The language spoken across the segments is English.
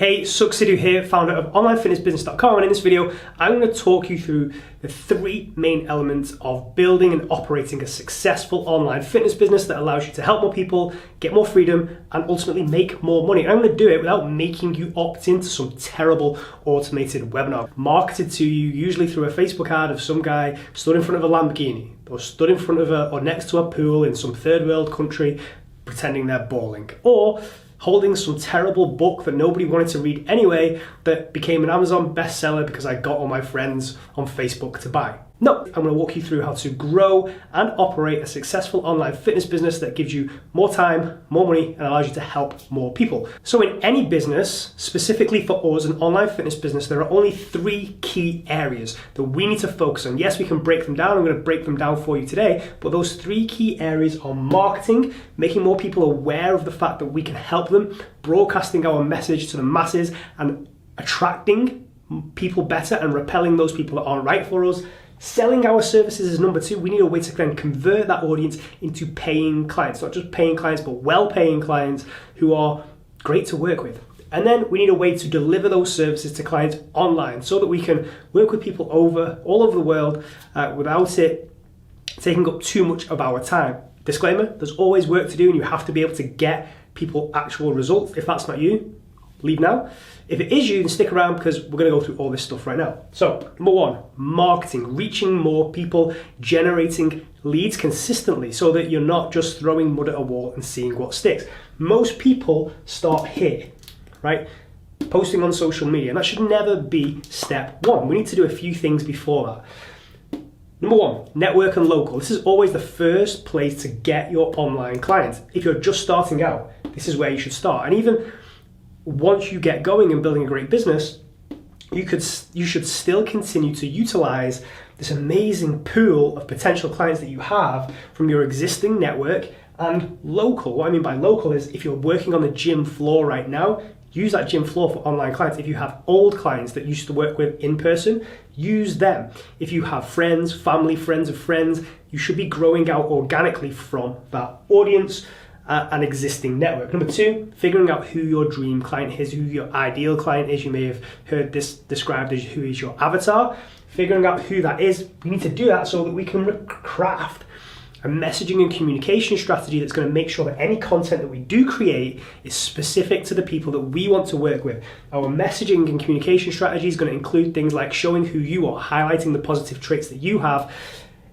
Hey, Sukh, Sidhu here, founder of onlinefitnessbusiness.com, and in this video, I'm going to talk you through the three main elements of building and operating a successful online fitness business that allows you to help more people, get more freedom, and ultimately make more money. And I'm going to do it without making you opt into some terrible automated webinar marketed to you, usually through a Facebook ad of some guy stood in front of a Lamborghini or stood in front of or next to a pool in some third world country pretending they're bawling, or holding some terrible book that nobody wanted to read anyway that became an Amazon bestseller because I got all my friends on Facebook to buy. No, I'm going to walk you through how to grow and operate a successful online fitness business that gives you more time, more money, and allows you to help more people. So in any business, specifically for us, an online fitness business, there are only three key areas that we need to focus on. Yes, we can break them down. I'm going to break them down for you today, but those three key areas are marketing, making more people aware of the fact that we can help them, broadcasting our message to the masses and attracting people better and repelling those people that aren't right for us. Selling our services is number two. We need a way to then convert that audience into paying clients, not just paying clients, but well-paying clients who are great to work with. And then we need a way to deliver those services to clients online so that we can work with people all over the world without it taking up too much of our time. Disclaimer, there's always work to do and you have to be able to get people actual results. If that's not you, leave now. If it is you, then stick around because we're going to go through all this stuff right now. So, number one, marketing, reaching more people, generating leads consistently so that you're not just throwing mud at a wall and seeing what sticks. Most people start here, right? Posting on social media, and that should never be step one. We need to do a few things before that. Number one, network and local. This is always the first place to get your online clients. If you're just starting out, this is where you should start. And even once you get going and building a great business, you should still continue to utilize this amazing pool of potential clients that you have from your existing network and local. What I mean by local is if you're working on the gym floor right now, use that gym floor for online clients. If you have old clients that you used to work with in person, use them. If you have friends, family, friends of friends, you should be growing out organically from that audience. An existing network. Number two, figuring out who your dream client is, who your ideal client is. You may have heard this described as who is your avatar. Figuring out who that is, we need to do that so that we can craft a messaging and communication strategy that's going to make sure that any content that we do create is specific to the people that we want to work with. Our messaging and communication strategy is going to include things like showing who you are, highlighting the positive traits that you have.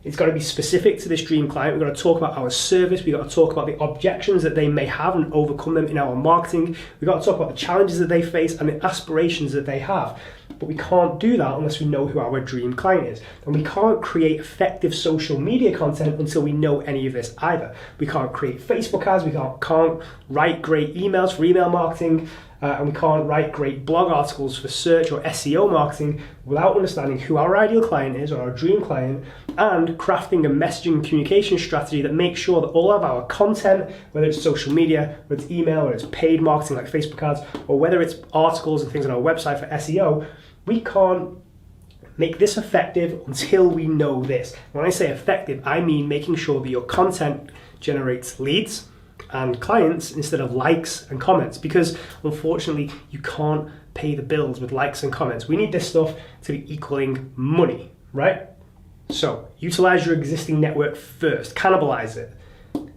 It's got to be specific to this dream client. We've got to talk about our service. We've got to talk about the objections that they may have and overcome them in our marketing. We've got to talk about the challenges that they face and the aspirations that they have. But we can't do that unless we know who our dream client is. And we can't create effective social media content until we know any of this either. We can't create Facebook ads. We can't write great emails for email marketing. And we can't write great blog articles for search or SEO marketing without understanding who our ideal client is or our dream client and crafting a messaging and communication strategy that makes sure that all of our content, whether it's social media, whether it's email, whether it's paid marketing like Facebook ads, or whether it's articles and things on our website for SEO, we can't make this effective until we know this. When I say effective, I mean making sure that your content generates leads and clients instead of likes and comments, because unfortunately you can't pay the bills with likes and comments. We need this stuff to be equaling money, right? So utilize your existing network first, cannibalize it.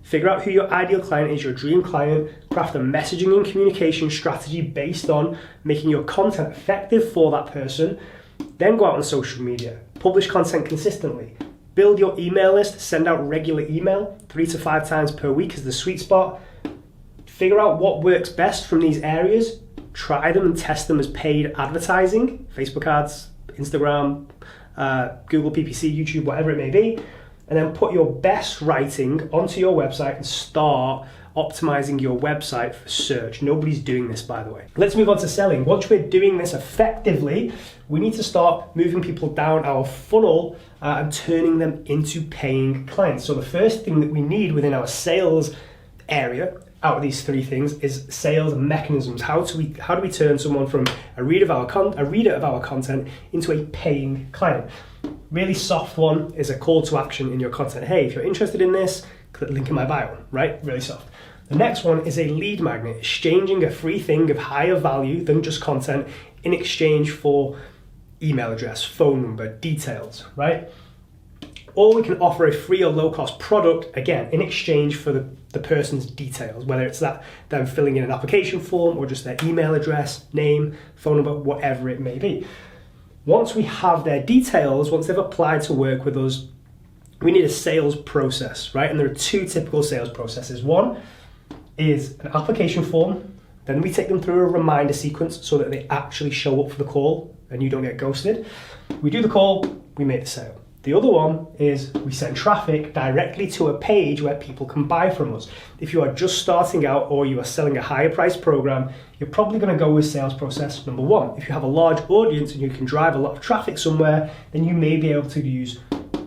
Figure out who your ideal client is, your dream client, craft a messaging and communication strategy based on making your content effective for that person, then go out on social media, publish content consistently. Build your email list, send out regular email, 3 to 5 times per week is the sweet spot. Figure out what works best from these areas, try them and test them as paid advertising, Facebook ads, Instagram, Google PPC, YouTube, whatever it may be, and then put your best writing onto your website and start optimizing your website for search. Nobody's doing this, by the way. Let's move on to selling. Once we're doing this effectively, we need to start moving people down our funnel and turning them into paying clients. So the first thing that we need within our sales area out of these three things is sales mechanisms. How do we turn someone from a reader of our content into a paying client? Really soft one is a call to action in your content. Hey, if you're interested in this, click the link in my bio, right? Really soft. The next one is a lead magnet, exchanging a free thing of higher value than just content in exchange for email address, phone number, details, right? Or we can offer a free or low cost product, again, in exchange for the person's details, whether it's that them filling in an application form or just their email address, name, phone number, whatever it may be. Once we have their details, once they've applied to work with us, we need a sales process, right? And there are two typical sales processes. One is an application form, then we take them through a reminder sequence so that they actually show up for the call and you don't get ghosted. We do the call, we make the sale. The other one is we send traffic directly to a page where people can buy from us. If you are just starting out or you are selling a higher price program, you're probably going to go with sales process number one. If you have a large audience and you can drive a lot of traffic somewhere, then you may be able to use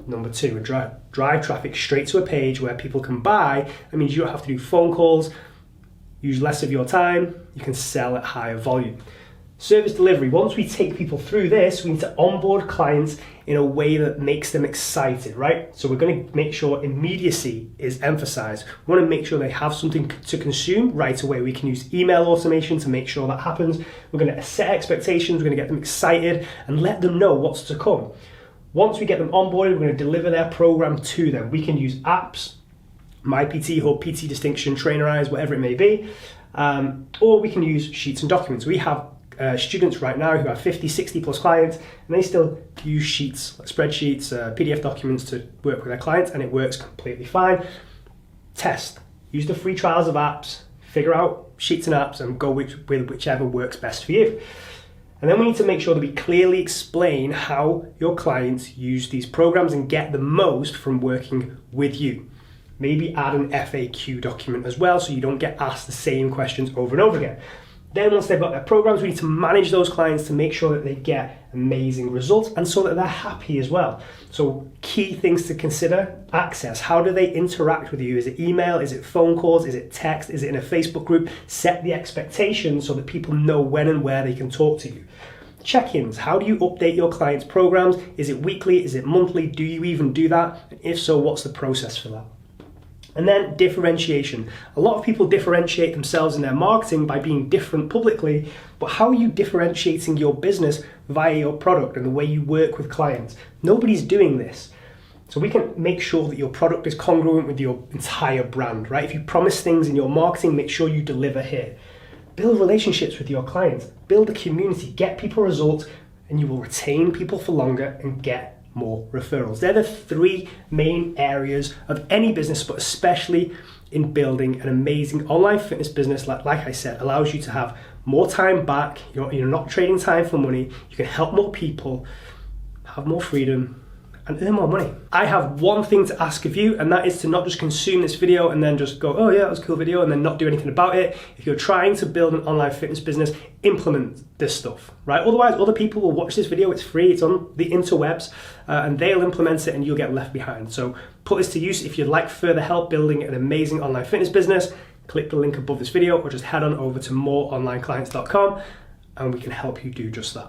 number two and drive traffic straight to a page where people can buy. That means you don't have to do phone calls, use less of your time, you can sell at higher volume. Service delivery, once we take people through this, we need to onboard clients in a way that makes them excited, right? So we're going to make sure immediacy is emphasized. We want to make sure they have something to consume right away. We can use email automation to make sure that happens. We're going to set expectations, we're going to get them excited and let them know what's to come. Once we get them onboarded, we're going to deliver their program to them. We can use apps, My PT Hub, PT Distinction, Trainerize, whatever it may be, or we can use sheets and documents. We have students right now who have 50, 60 plus clients, and they still use sheets, like spreadsheets, PDF documents to work with their clients, and it works completely fine. Test. Use the free trials of apps, figure out sheets and apps, and go with whichever works best for you. And then we need to make sure that we clearly explain how your clients use these programs and get the most from working with you. Maybe add an FAQ document as well so you don't get asked the same questions over and over again. Then once they've got their programs, we need to manage those clients to make sure that they get amazing results and so that they're happy as well. So key things to consider: access. How do they interact with you? Is it email? Is it phone calls? Is it text? Is it in a Facebook group? Set the expectations so that people know when and where they can talk to you. Check-ins. How do you update your clients' programs? Is it weekly? Is it monthly? Do you even do that? And if so, what's the process for that? And then differentiation. A lot of people differentiate themselves in their marketing by being different publicly, but how are you differentiating your business via your product and the way you work with clients? Nobody's doing this. So we can make sure that your product is congruent with your entire brand, right? If you promise things in your marketing, make sure you deliver here. Build relationships with your clients, build a community, get people results, and you will retain people for longer and get more referrals. They're the three main areas of any business, but especially in building an amazing online fitness business like I said, allows you to have more time back. You're not trading time for money. You can help more people, have more freedom, and earn more money. I have one thing to ask of you, and that is to not just consume this video and then just go, oh yeah, that was a cool video, and then not do anything about it. If you're trying to build an online fitness business, implement this stuff, right? Otherwise, other people will watch this video. It's free, it's on the interwebs, and they'll implement it and you'll get left behind. So put this to use. If you'd like further help building an amazing online fitness business, click the link above this video or just head on over to moreonlineclients.com and we can help you do just that.